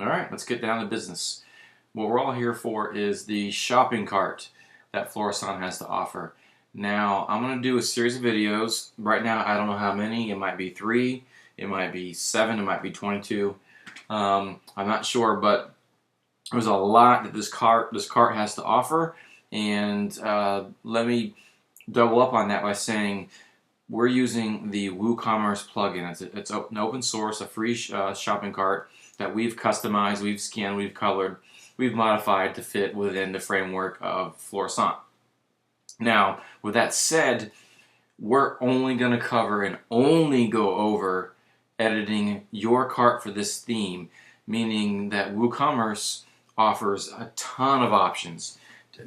All right, let's get down to business. What we're all here for is the shopping cart that Fleurissant has to offer. Now, I'm going to do a series of videos. Right now, I don't know how many. It might be 3, it might be 7, it might be 22. I'm not sure, but there's a lot that this cart has to offer. And let me double up on that by saying we're using the WooCommerce plugin. It's an open source, a free shopping cart that we've customized, we've scanned, we've colored, we've modified to fit within the framework of Fleurissant. Now, with that said, we're only going to cover and only go over editing your cart for this theme, meaning that WooCommerce offers a ton of options,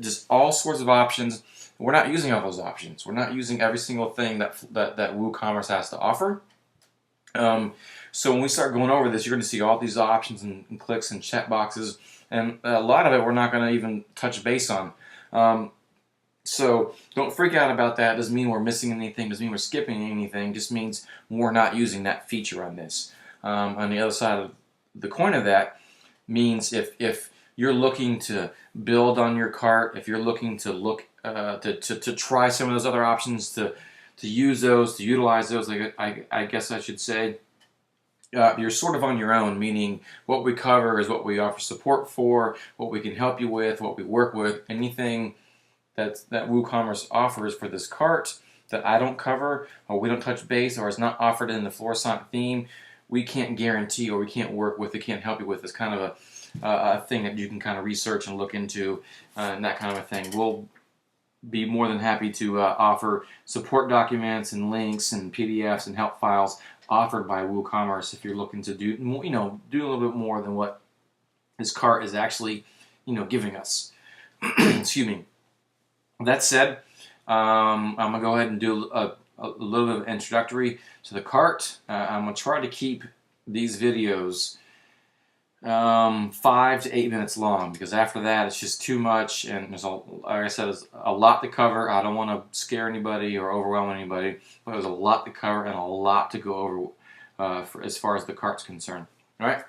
just all sorts of options. We're not using all those options. We're not using every single thing that WooCommerce has to offer. So when we start going over this, you're going to see all these options and clicks and check boxes, and a lot of it we're not going to even touch base on. So don't freak out about that. It doesn't mean we're missing anything. It doesn't mean we're skipping anything. It just means we're not using that feature on this. On the other side of the coin of that means if you're looking to build on your cart, if you're looking to look to try some of those other options, to use those, to utilize those, I guess I should say, you're sort of on your own, meaning what we cover is what we offer support for, what we can help you with, what we work with. Anything that WooCommerce offers for this cart that I don't cover, or we don't touch base, or is not offered in the Fleurissant theme, we can't guarantee, or we can't work with, it can't help you with. It's kind of a thing that you can kind of research and look into, and that kind of a thing. We'll be more than happy to offer support documents and links and PDFs and help files offered by WooCommerce if you're looking to do a little bit more than what this cart is actually, giving us. Excuse me. That said, I'm gonna go ahead and do a little bit of introductory to the cart. I'm gonna try to keep these videos 5 to 8 minutes long, because after that it's just too much, and like I said, there's a lot to cover. I don't want to scare anybody or overwhelm anybody, but there's a lot to cover and a lot to go over as far as the cart's concerned. All right,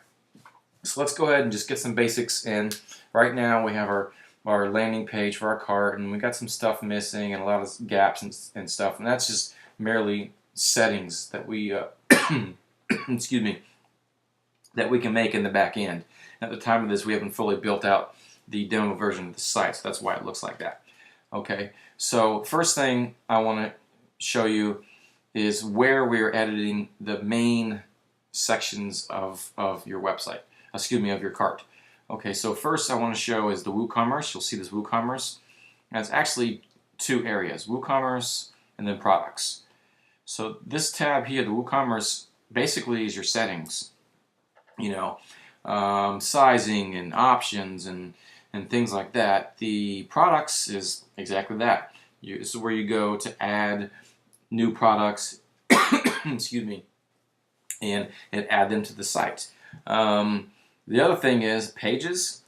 so let's go ahead and just get some basics in. Right now we have our landing page for our cart, and we got some stuff missing and a lot of gaps and stuff, and that's just merely settings that we excuse me, that we can make in the back end. At the time of this, we haven't fully built out the demo version of the site, so that's why it looks like that. Okay, so first thing I want to show you is where we're editing the main sections of your website, of your cart. Okay, so first I want to show is the WooCommerce. You'll see this WooCommerce, and it's actually 2 areas, WooCommerce and then products. So this tab here, the WooCommerce, basically is your settings. Sizing and options and things like that. The products is exactly that. This is where you go to add new products, excuse me, and add them to the site. The other thing is pages.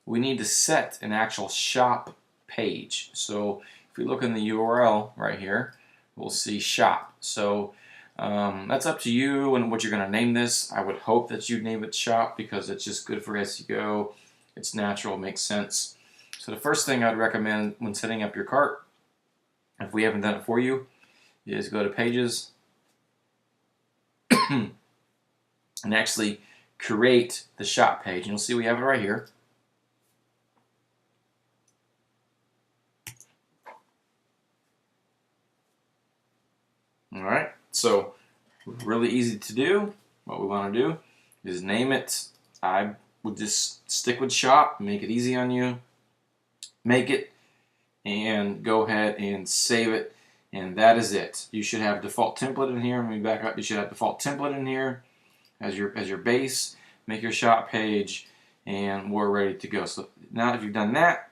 We need to set an actual shop page. So if we look in the URL right here, we'll see shop. So that's up to you and what you're going to name this. I would hope that you name it shop, because it's just good for SEO. It's natural, makes sense. So the first thing I'd recommend when setting up your cart, if we haven't done it for you, is go to pages and actually create the shop page. And you'll see we have it right here. All right. So really easy to do. What we want to do is name it. I would just stick with shop, make it easy on you. Make it and go ahead and save it, and that is it. You should have default template in here. Let me back up. You should have default template in here as your base. Make your shop page, and we're ready to go. So now if you've done that,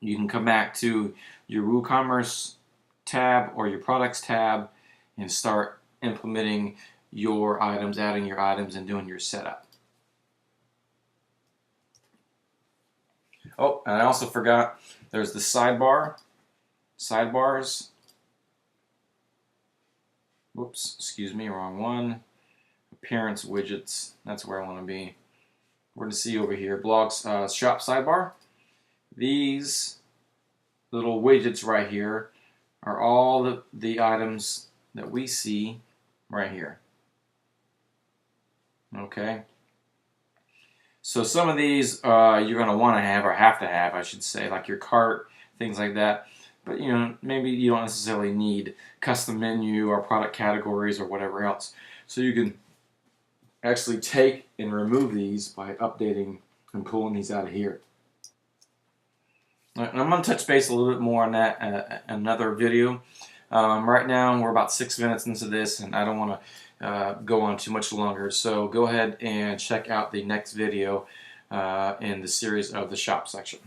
you can come back to your WooCommerce tab or your products tab and start implementing your items, adding your items, and doing your setup. Oh, and I also forgot, there's the sidebars. Whoops, excuse me, wrong one. Appearance widgets, that's where I want to be. we're going to see over here, blogs shop sidebar. These little widgets right here are all the items that we see right here. Okay. So some of these you're going to want to have, or have to have, I should say, like your cart, things like that. But you know, maybe you don't necessarily need custom menu or product categories or whatever else. So you can actually take and remove these by updating and pulling these out of here. And I'm going to touch base a little bit more on that in another video. Right now we're about 6 minutes into this, and I don't want to go on too much longer. So go ahead and check out the next video in the series of the shop section.